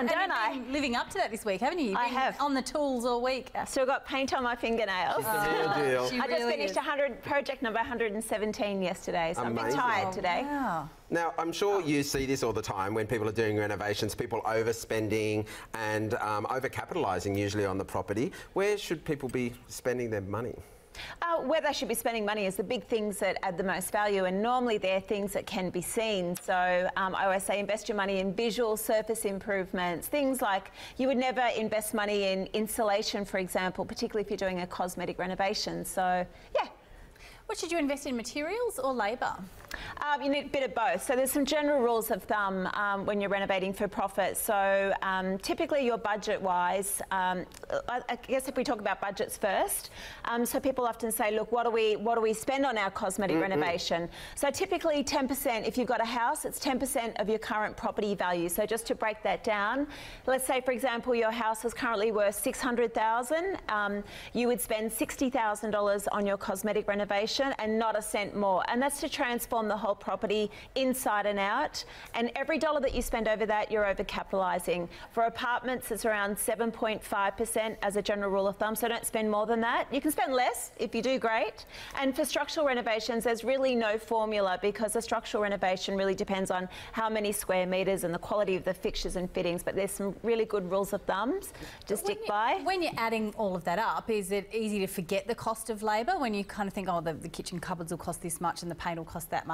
on, don't I? Living up to that this week, haven't you? You've been have. on the tools all week. I've still got paint on my fingernails. It's the real deal. She I just really finished is. project number 117 yesterday, so I'm a bit Amazing. tired today. Wow. Now, I'm sure you see this all the time when people are doing renovations, people overspending and over-capitalising usually on the property. Where should people be spending their money? Where they should be spending money is the big things that add the most value, and normally they're things that can be seen. So I always say invest your money in visual surface improvements, things like you would never invest money in insulation, for example, particularly if you're doing a cosmetic renovation. So, yeah. What should you invest in, materials or labour? You need a bit of both. So there's some general rules of thumb when you're renovating for profit. So typically your budget-wise, I guess if we talk about budgets first, so people often say, look, what do we spend on our cosmetic renovation? So typically 10%, if you've got a house, it's 10% of your current property value. So just to break that down, let's say, for example, your house is currently worth $600,000. You would spend $60,000 on your cosmetic renovation and not a cent more. And that's to transform the whole property inside and out. And every dollar that you spend over that, you're over-capitalising. For apartments, it's around 7.5% as a general rule of thumb, so don't spend more than that. You can spend less if you do great. And for structural renovations, there's really no formula, because a structural renovation really depends on how many square metres and the quality of the fixtures and fittings, but there's some really good rules of thumbs to stick by. When you're adding all of that up, is it easy to forget the cost of labour when you kind of think, oh, the kitchen cupboards will cost this much and the paint will cost that much?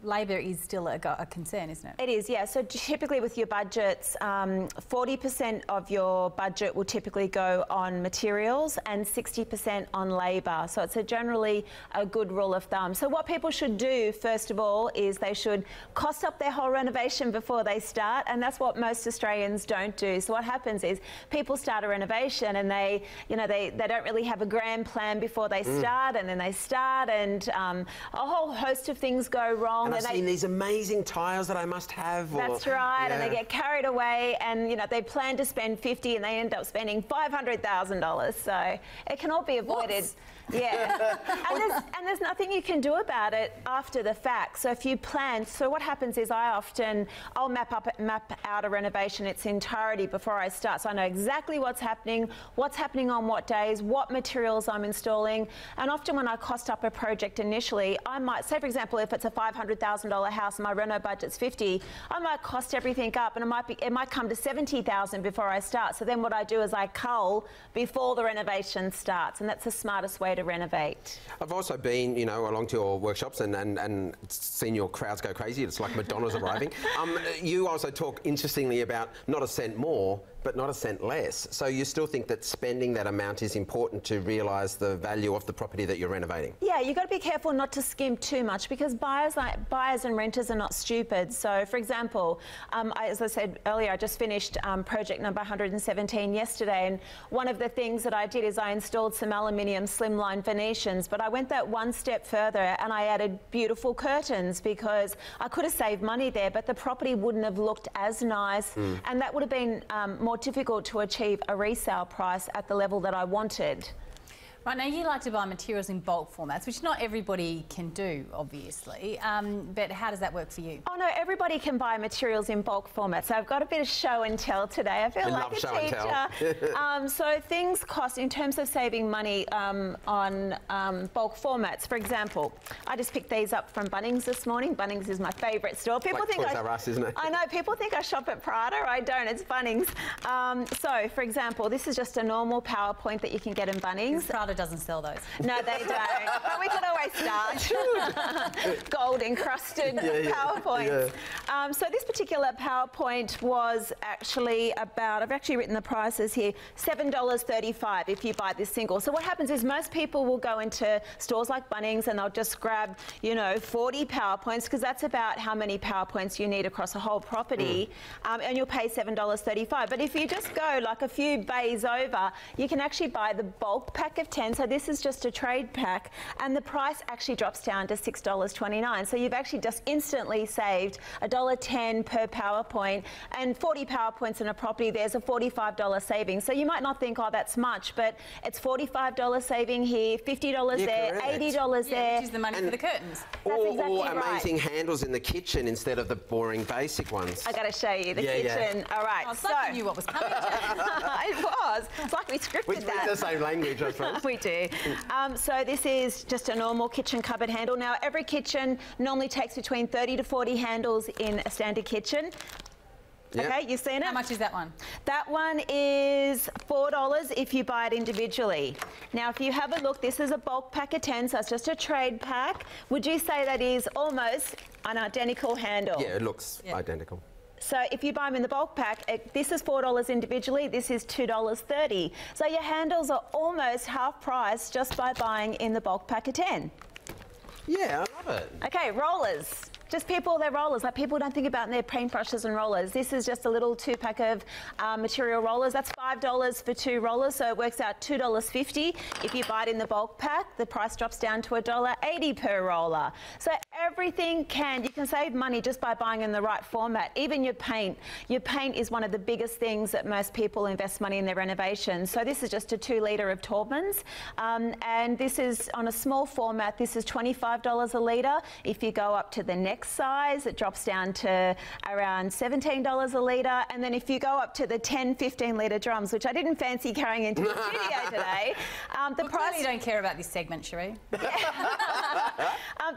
Labour is still a concern, isn't it? It is, yeah. So typically with your budgets, 40% of your budget will typically go on materials and 60% on labour. So it's generally a good rule of thumb. So what people should do, first of all, is they should cost up their whole renovation before they start, and that's what most Australians don't do. So what happens is people start a renovation and they don't really have a grand plan before they start, and then they start and a whole host of things go wrong. And I've seen these amazing tiles that I must have. That's right, yeah. and they get carried away, and they plan to spend $50,000 and they end up spending $500,000. So it can all be avoided. Whoops. Yeah, and there's nothing you can do about it after the fact. So if you plan, so what happens is I'll map out a renovation in its entirety before I start, so I know exactly what's happening on what days, what materials I'm installing, and often when I cost up a project initially, I might say, for example, if it's a $500,000 house and my reno budget's $50,000, I might cost everything up, and it might come to $70,000 before I start. So then what I do is I cull before the renovation starts, and that's the smartest way to renovate. I've also been, along to your workshops and seen your crowds go crazy. It's like Madonna's arriving. You also talk interestingly about not a cent more, but not a cent less. So you still think that spending that amount is important to realise the value of the property that you're renovating? Yeah, you've got to be careful not to skimp too much, because buyers and renters are not stupid. So, for example, as I said earlier, I just finished project number 117 yesterday, and one of the things that I did is I installed some aluminium slimline Venetians, but I went that one step further and I added beautiful curtains, because I could have saved money there, but the property wouldn't have looked as nice, and that would have been more difficult to achieve a resale price at the level that I wanted. Right, now you like to buy materials in bulk formats, which not everybody can do, obviously, but how does that work for you? Oh no, everybody can buy materials in bulk formats. So I've got a bit of show and tell today. I feel like a teacher. So things cost, in terms of saving money on bulk formats, for example, I just picked these up from Bunnings this morning. Bunnings is my favourite store. People think Toys R Us, isn't it? I know, people think I shop at Prada. I don't, it's Bunnings. So, for example, this is just a normal PowerPoint that you can get in Bunnings. Prada doesn't sell those. No, they don't. But we can always start. Gold encrusted PowerPoints. Yeah. So this particular PowerPoint was actually about, I've actually written the prices here, $7.35 if you buy this single. So what happens is most people will go into stores like Bunnings and they'll just grab, 40 PowerPoints, because that's about how many PowerPoints you need across a whole property, and you'll pay $7.35. But if you just go like a few bays over, you can actually buy the bulk pack of 10, so this is just a trade pack, and the price actually drops down to $6.29. So you've actually just instantly saved $1.10 per PowerPoint, and 40 PowerPoints in a property, there's a $45 saving. So you might not think, oh, that's much, but it's $45 saving here, $50 there, correct. $80 there. Which is the money for the curtains. That's exactly or right. amazing handles in the kitchen instead of the boring basic ones. I got to show you the kitchen. All right, Oh, it's like you knew what was coming. it was. It's like we scripted We speak that. the same language, I suppose. We do. So this is just a normal kitchen cupboard handle. Now, every kitchen normally takes between 30 to 40 handles in a standard kitchen. Yep. Okay, you've seen it? How much is that one? That one is $4 if you buy it individually. Now, if you have a look, this is a bulk pack of 10, so it's just a trade pack. Would you say that is almost an identical handle? Yeah, it looks identical. So if you buy them in the bulk pack, this is $4 individually, this is $2.30. So your handles are almost half price just by buying in the bulk pack of 10. Yeah, I love it. Okay, rollers. Just their rollers. Like, people don't think about their paintbrushes and rollers. This is just a little 2-pack of material rollers. That's $5 for 2 rollers, so it works out $2.50. If you buy it in the bulk pack, the price drops down to $1.80 per roller. So everything you can save money just by buying in the right format. Even your paint. Your paint is one of the biggest things that most people invest money in their renovations. So this is just a 2 litre of Taubman's, and this is on a small format. This is $25 a litre. If you go up to the next size, it drops down to around $17 a litre, and then if you go up to the 10-15 litre drums, which I didn't fancy carrying into the studio today, the price... You don't care about this segment, Cherie.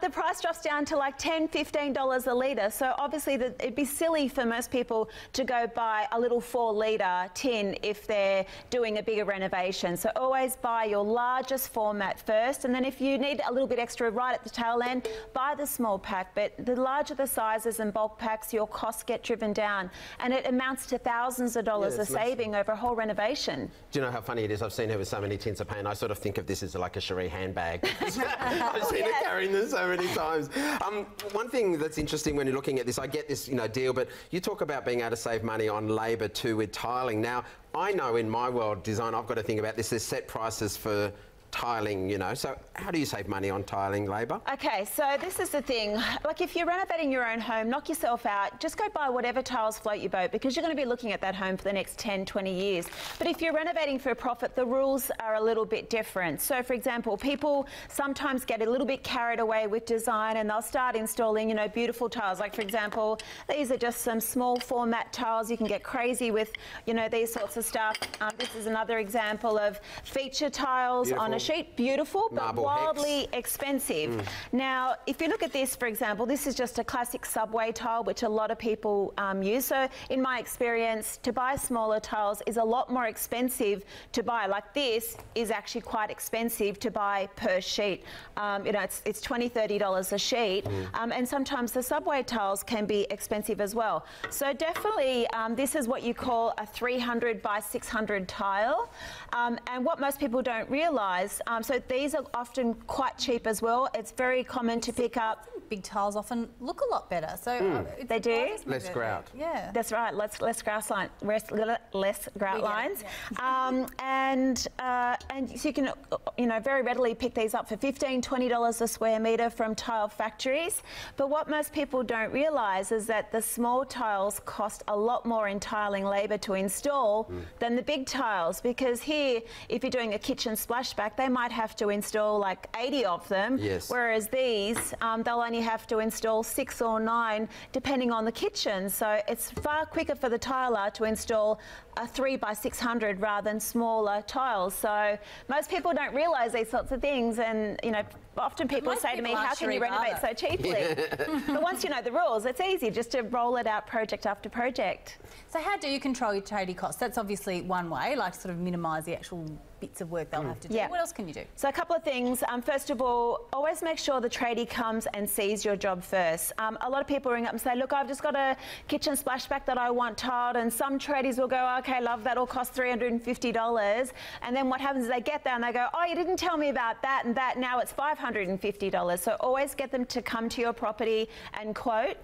The price drops down to like $10-15 a litre, so obviously it'd be silly for most people to go buy a little 4-litre tin if they're doing a bigger renovation. So always buy your largest format first, and then if you need a little bit extra right at the tail end, buy the small pack. But the larger the sizes and bulk packs, your costs get driven down, and it amounts to thousands of dollars of saving over a whole renovation. Do you know how funny it is? I've seen her with so many tins of paint. I sort of think of this as like a Cherie handbag. I've seen her carrying them so many times. One thing that's interesting when you're looking at this, I get this, deal, but you talk about being able to save money on labour too with tiling. Now, I know in my world design, I've got to think about this. There's set prices for tiling, so how do you save money on tiling labour? Okay, so this is the thing. Like, if you're renovating your own home, knock yourself out. Just go buy whatever tiles float your boat, because you're going to be looking at that home for the next 10, 20 years. But if you're renovating for a profit, the rules are a little bit different. So, for example, people sometimes get a little bit carried away with design, and they'll start installing, beautiful tiles. Like, for example, these are just some small format tiles. You can get crazy with, these sorts of stuff. This is another example of feature tiles on a sheet. Beautiful, but Marble wildly expensive. Now, if you look at this, for example, this is just a classic subway tile, which a lot of people use. So in my experience, to buy smaller tiles is a lot more expensive to buy. Like, this is actually quite expensive to buy per sheet. It's $20, $30 a sheet. And sometimes the subway tiles can be expensive as well. So definitely, this is what you call a 300 by 600 tile. And what most people don't realise, so these are often quite cheap as well. It's very common to pick up. Big tiles often look a lot better. So they do. Less grout. Yeah. That's right. Less grout lines. Yeah. And so you can, very readily pick these up for $15, $20 a square metre from tile factories. But what most people don't realise is that the small tiles cost a lot more in tiling labour to install than the big tiles, because here, if you're doing a kitchen splashback, they might have to install like 80 of them, whereas these, they'll only have to install 6 or 9 depending on the kitchen. So it's far quicker for the tiler to install a 3 by 600 rather than smaller tiles. So most people don't realise these sorts of things, and often people say to me, how can you renovate so cheaply? But once you know the rules, it's easy just to roll it out project after project. So how do you control your tradie costs? That's obviously one way, like sort of minimise the actual bits of work they'll have to do. What else can you do? So a couple of things. First of all, always make sure the tradie comes and sees your job first. A lot of people ring up and say, look, I've just got a kitchen splashback that I want tiled, and some tradies will go, okay, love, that'll cost $350. And then what happens is they get there and they go, oh, you didn't tell me about that and that, now it's $550. So always get them to come to your property and quote.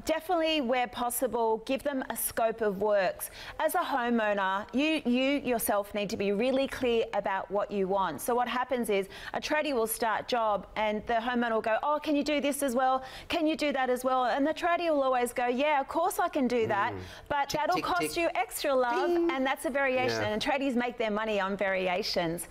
Definitely, where possible, give them a scope of works. As a homeowner, you yourself need to be really clear about what you want. So what happens is a tradie will start job and the homeowner will go, oh, can you do this as well? Can you do that as well? And the tradie will always go, yeah, of course I can do that, but Tick, that'll tick, cost tick. you extra, love, Ding. and that's a variation. Yeah. And tradies make their money on variations.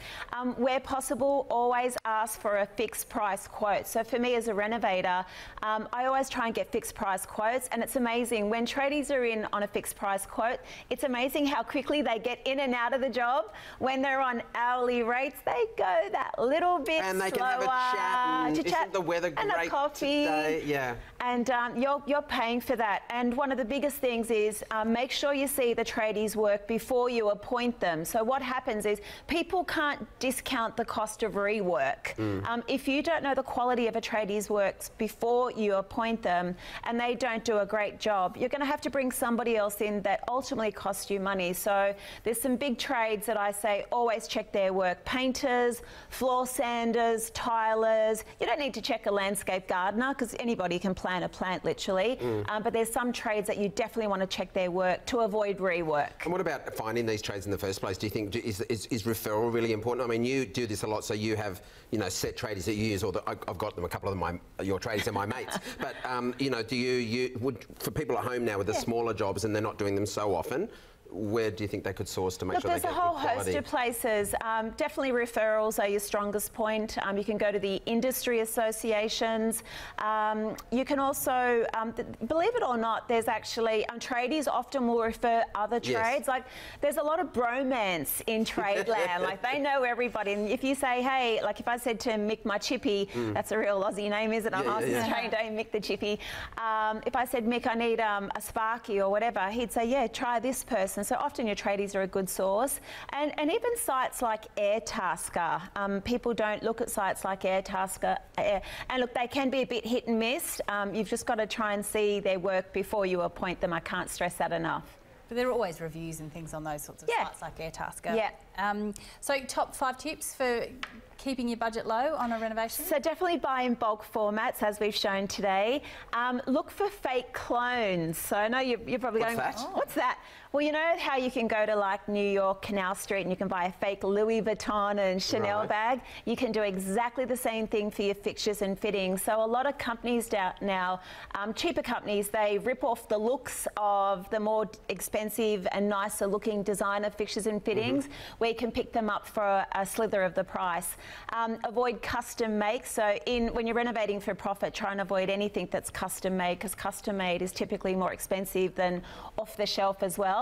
Where possible, always ask for a fixed price quote. So for me as a renovator, I always try and get fixed price quotes, and it's amazing when tradies are in on a fixed price quote, it's amazing how quickly they get in and out of the job. When they're on hourly rates, they go that little bit And they slower can have a chat, and to isn't the weather and great a coffee. today? Yeah. And you're paying for that. And one of the biggest things is make sure you see the tradies work before you appoint them. So what happens is people can't discount the cost of rework. If you don't know the quality of a tradie's works before you appoint them and they don't do a great job, you're going to have to bring somebody else in that ultimately costs you money. So there's some big trades that I say always check their work. Painters, floor sanders, tilers. You don't need to check a landscape gardener because anybody can plant a plant literally. But there's some trades that you definitely want to check their work to avoid rework. And what about finding these trades in the first place? Do you think is referral really important? I mean, you do this a lot, so you have set tradies that you use, or I've got them. A couple of your tradies are my mates. But do you would for people at home now with the smaller jobs and they're not doing them so often? Where do you think they could source to make sure they get good quality? There's a whole host of places. Definitely referrals are your strongest point. You can go to the industry associations. You can also, believe it or not, there's actually, tradies often will refer other trades. Like there's a lot of bromance in trade land. Like they know everybody. And if you say, hey, like if I said to Mick my chippy, that's a real Aussie name, isn't it? I'm Australian, Mick the chippy. If I said, Mick, I need a sparky or whatever, he'd say, yeah, try this person. So often your tradies are a good source. And even sites like Airtasker. People don't look at sites like Airtasker. And look, they can be a bit hit and miss. You've just got to try and see their work before you appoint them. I can't stress that enough. But there are always reviews and things on those sorts of sites like Airtasker. Yeah. So top 5 tips for keeping your budget low on a renovation? So definitely buy in bulk formats, as we've shown today. Look for fake clones. So I know you're probably going, what's that? Well, you know how you can go to like New York, Canal Street, and you can buy a fake Louis Vuitton and Chanel bag? You can do exactly the same thing for your fixtures and fittings. So a lot of companies now, cheaper companies, they rip off the looks of the more expensive and nicer looking designer fixtures and fittings, where you can pick them up for a slither of the price. Avoid custom make. So when you're renovating for profit, try and avoid anything that's custom made, because custom made is typically more expensive than off the shelf as well.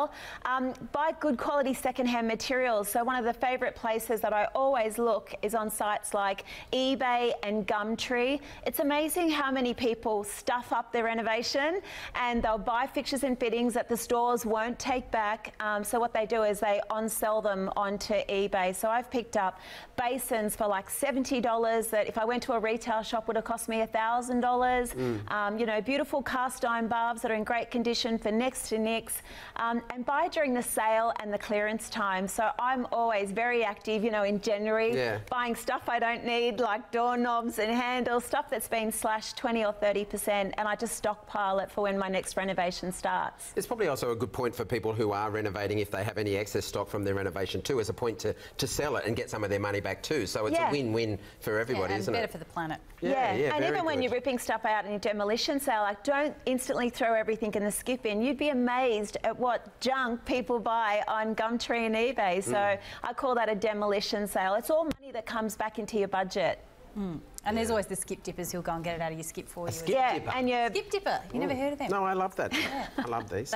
Buy good quality secondhand materials. So one of the favourite places that I always look is on sites like eBay and Gumtree. It's amazing how many people stuff up their renovation and they'll buy fixtures and fittings that the stores won't take back. So what they do is they on-sell them onto eBay. So I've picked up basins for like $70 that if I went to a retail shop would have cost me $1,000. Beautiful cast iron barbs that are in great condition for next to nicks. And buy during the sale and the clearance time. So I'm always very active, in January, buying stuff I don't need, like doorknobs and handles, stuff that's been slashed 20 or 30%, and I just stockpile it for when my next renovation starts. It's probably also a good point for people who are renovating, if they have any excess stock from their renovation too, as a point to sell it and get some of their money back too. So it's a win-win for everybody, isn't it? Better for the planet. And even when you're ripping stuff out in your demolition sale, like don't instantly throw everything in the skip bin. You'd be amazed at what junk people buy on Gumtree and eBay. So I call that a demolition sale. It's all money that comes back into your budget. And there's always the skip dippers who'll go and get it out of your skip for you. Skip dipper. And your skip dipper. You never heard of them? No, I love that. I love these.